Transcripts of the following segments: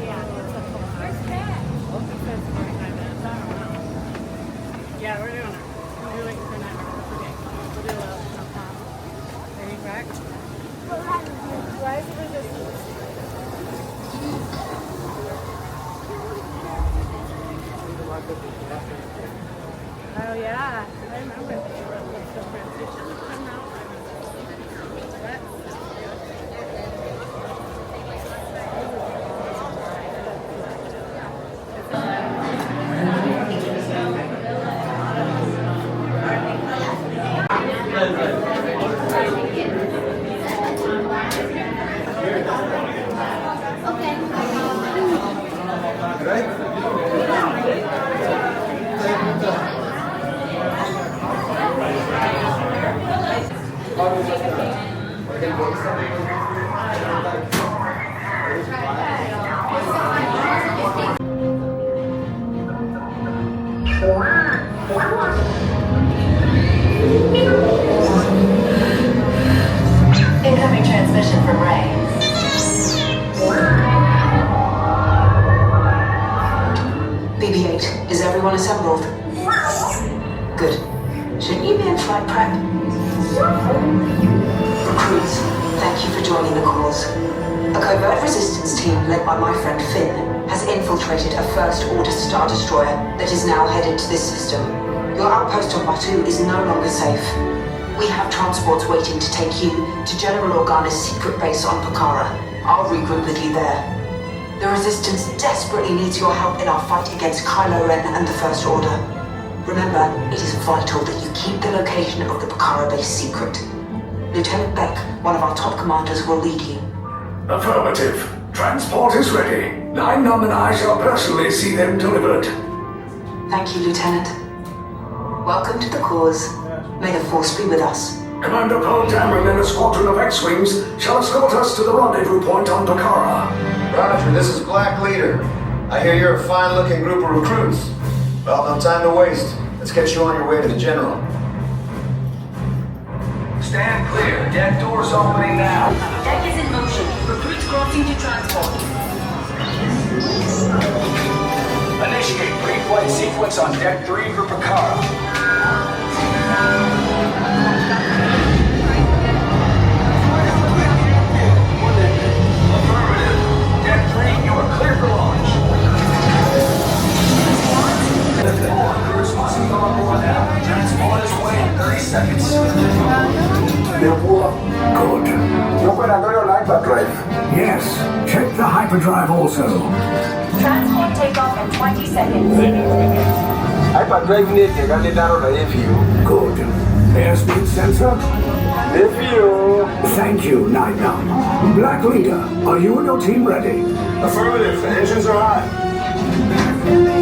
yeah, it's a full hour. It says 45 minutes. I don't know. Yeah, we're doing it. We're doing it for 9 minutes. Okay. We'll do a Are you back? Why is the resistance? Oh yeah, I remember they were like the transition. Incoming transmission from Ray. BB-8, is everyone assembled? Good. Shouldn't you be in flight prep? Recruits, thank you for joining the cause. A covert resistance team led by my friend Finn has infiltrated a First-Order Star Destroyer that is now headed to this system. Your outpost on Batu is no longer safe. We have transports waiting to take you to General Organa's secret base on Pakara. I'll regroup with you there. The Resistance desperately needs your help in our fight against Kylo Ren and the First Order. Remember, it is vital that you keep the location of the Pakara base secret. Lieutenant Beck, one of our top commanders, will lead you. Affirmative. Transport is ready. Lineman and I shall personally see them delivered. Thank you, Lieutenant. Welcome to the cause. May the Force be with us. Commander Poe Dameron and a squadron of X-Wings shall escort us to the rendezvous point on Pakara. Roger, this is Black Leader. I hear you're a fine-looking group of recruits. Well, no time to waste. Let's get you on your way to the General. Stand clear. Deck doors opening now. Deck is in motion. Recruits crossing to transport. Initiate pre-flight sequence on Deck 3 for Pakara. Affirmative. Deck 3, you are clear for launch. All crews must go on board now. Transport is away in 30 seconds. Good. Yo operatorio on hyperdrive. Yes. Check the hyperdrive also. Transport takeoff in 20 seconds. Hyperdrive need to get down on the AFU. Good. Airspeed sensor? AFU. Thank you, Night Owl. Black Leader, are you and your team ready? Affirmative. The engines are on.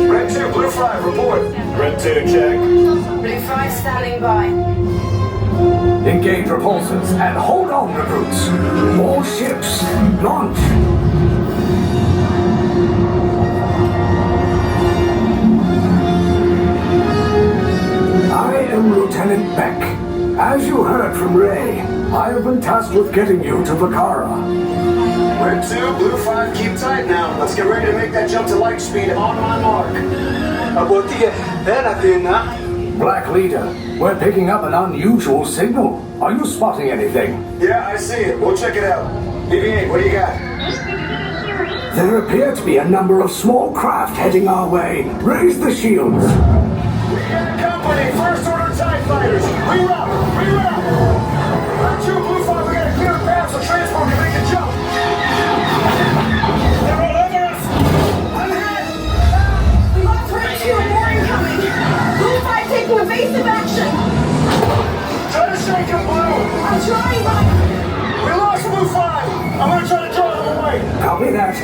Red 2, Blue 5, report. Red 2, check. Blue 5 standing by. Engage repulsors and hold on, recruits. More ships. Launch. I am Lieutenant Beck. As you heard from Ray, I have been tasked with getting you to Pakara. Red 2, Blue 5, keep tight now. Let's get ready to make that jump to light speed on my mark. Black Leader, we're picking up an unusual signal. Are you spotting anything? Yeah, I see it. We'll check it out. BB-8, what do you got? There appear to be a number of small craft heading our way. Raise the shields. We got company, First Order TIE Fighters. Reroute! Red 2, Blue 5, we got a clear path so transport can make a jump. They're all over us! I'm hit! We lost Red 2 and more incoming! Blue 5 taking evasive action! Try to shake him, Blue! I'm trying, but... We lost Blue 5! I'm gonna try to draw them away! Copy that.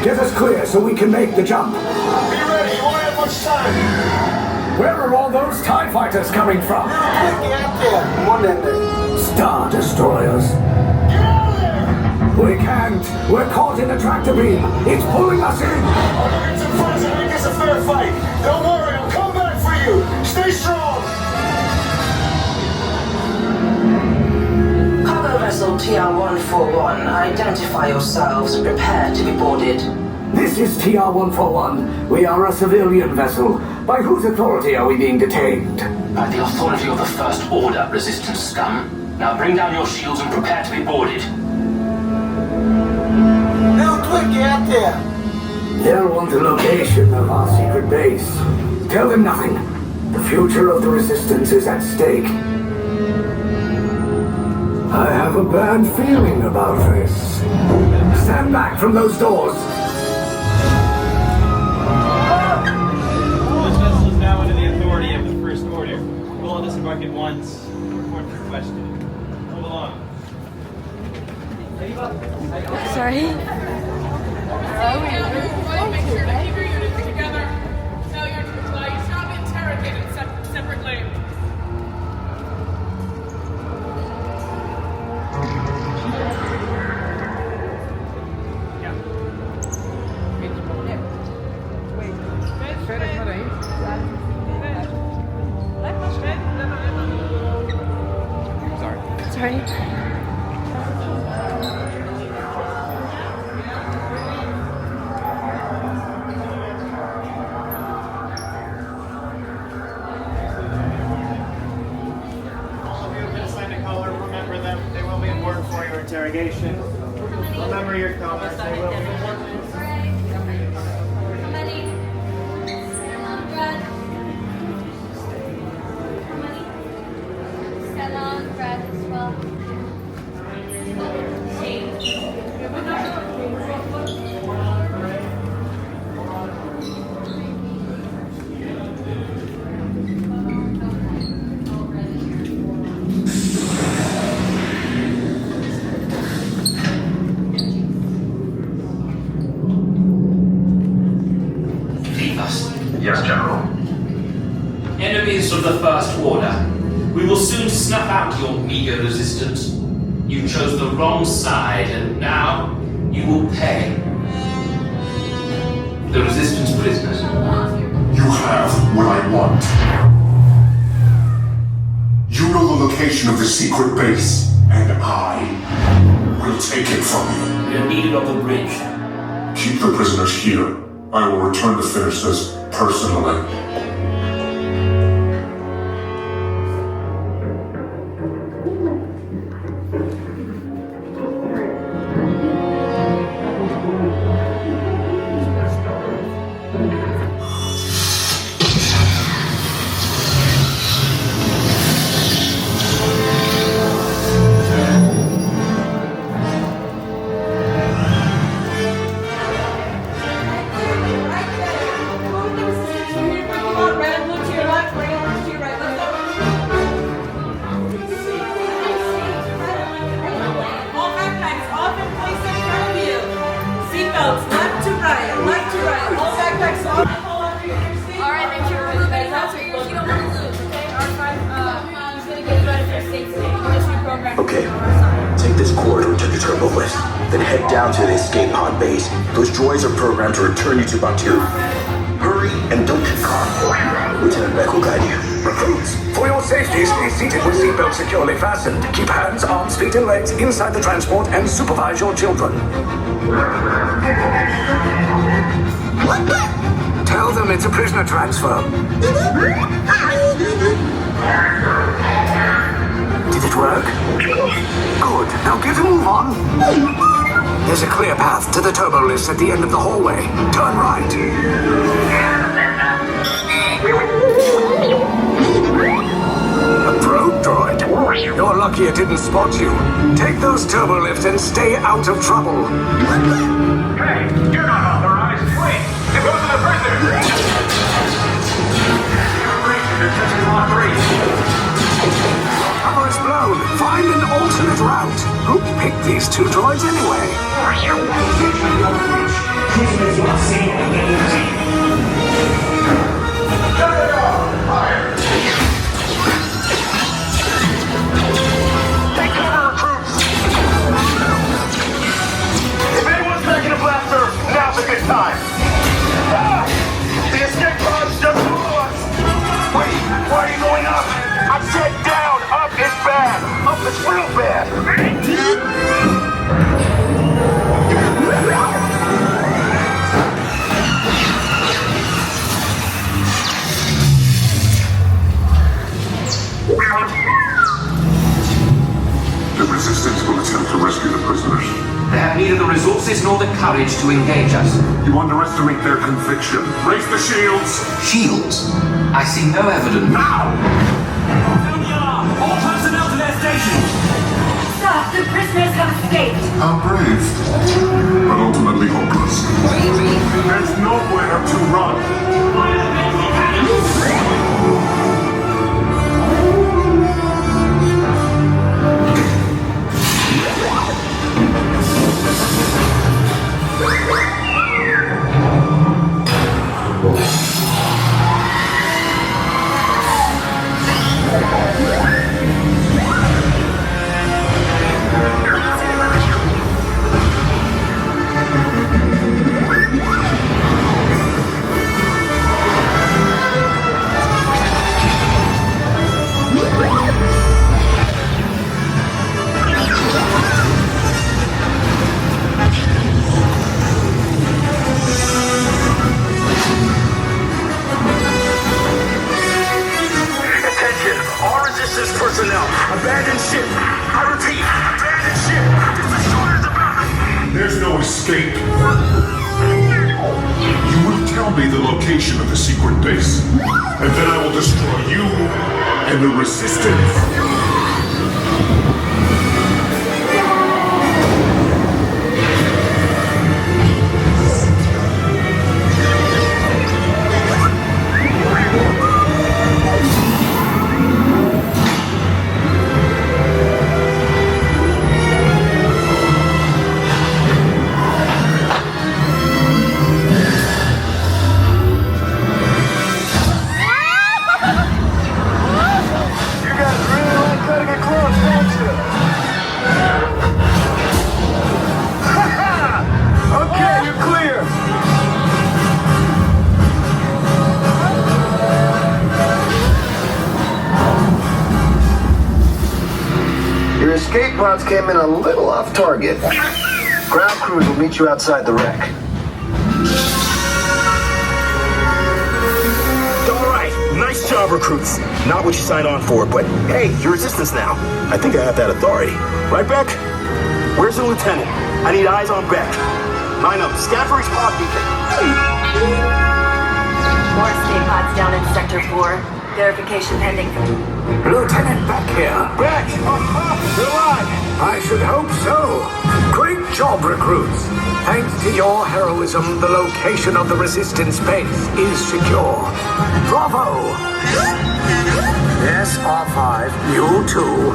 Get us clear so we can make the jump. Be ready, you won't have much time! Where are all those TIE fighters coming from? Star Destroyers. Get out of there! We can't. We're caught in a tractor beam. It's pulling us in. I'll get some friends and make this a fair fight. Don't worry, I'll come back for you. Stay strong. Cargo vessel TR-141, identify yourselves. Prepare to be boarded. This is TR-141. We are a civilian vessel. By whose authority are we being detained? By the authority of the First Order, Resistance scum. Now bring down your shields and prepare to be boarded. How quick get there? They'll want the location of our secret base. Tell them nothing. The future of the Resistance is at stake. I have a bad feeling about this. Stand back from those doors. This vessel is now under the authority of the First Order. We'll all disembark at once. Report for questioning. Move along. Sorry. Make sure to keep your units together. Failure to comply, you shall be interrogated separately. Sorry. Remember them. They will be important for your interrogation. Remember your colors. They will be important. Yes, General. Enemies of the First Order, we will soon snuff out your meager resistance. You chose the wrong side, and now you will pay. The Resistance prisoners. You have what I want. You know the location of the secret base, and I will take it from you. We are needed on the bridge. Keep the prisoners here. I will return to finish this personally. Okay, take this corridor to the turbo lift, then head down to the escape pod base. Those droids are programmed to return you to Batuu. Hurry and don't get caught. Lieutenant Beck will guide you. Recruits, for your safety, stay seated with seatbelts securely fastened. Keep hands, arms, feet, and legs inside the transport and supervise your children. Tell them it's a prisoner transfer. Did it work? Good. Now get a move on. There's a clear path to the turbo lifts at the end of the hallway. Turn right. A probe droid. You're lucky it didn't spot you. Take those turbo lifts and stay out of trouble. Hey, you're not authorized. Wait, it goes to the prisoners. Cover is blown. Find an alternate route. Who picked these two droids anyway? Take cover, recruits. If anyone's packing a blaster, now's a good time. Ah! The escape pod's just below us. Wait, why are you going up? I said down. Up is bad. Up is real bad. or the courage to engage us. You underestimate their conviction. Raise the shields! Shields? I see no evidence. Now! Sound the alarm! All personnel to their stations! Sir, the prisoners have escaped. How brave, but ultimately hopeless. There's nowhere to run. Personnel, abandon ship. I repeat, abandon ship. This destroyer's about. There's no escape. You will tell me the location of the secret base, and then I will destroy you and the Resistance. Escape pods came in a little off target. Ground crews will meet you outside the wreck. Alright, nice job, recruits. Not what you signed on for, but hey, you're Resistance now. I think I have that authority. Right, Beck? Where's the lieutenant? I need eyes on Beck. Line up, scan for his pod beacon. More escape pods down in Sector 4. Verification pending. Lieutenant Beck here. Beck! You're alive! I should hope so. Great job, recruits. Thanks to your heroism, the location of the Resistance base is secure. Bravo! Yes, R5, you too.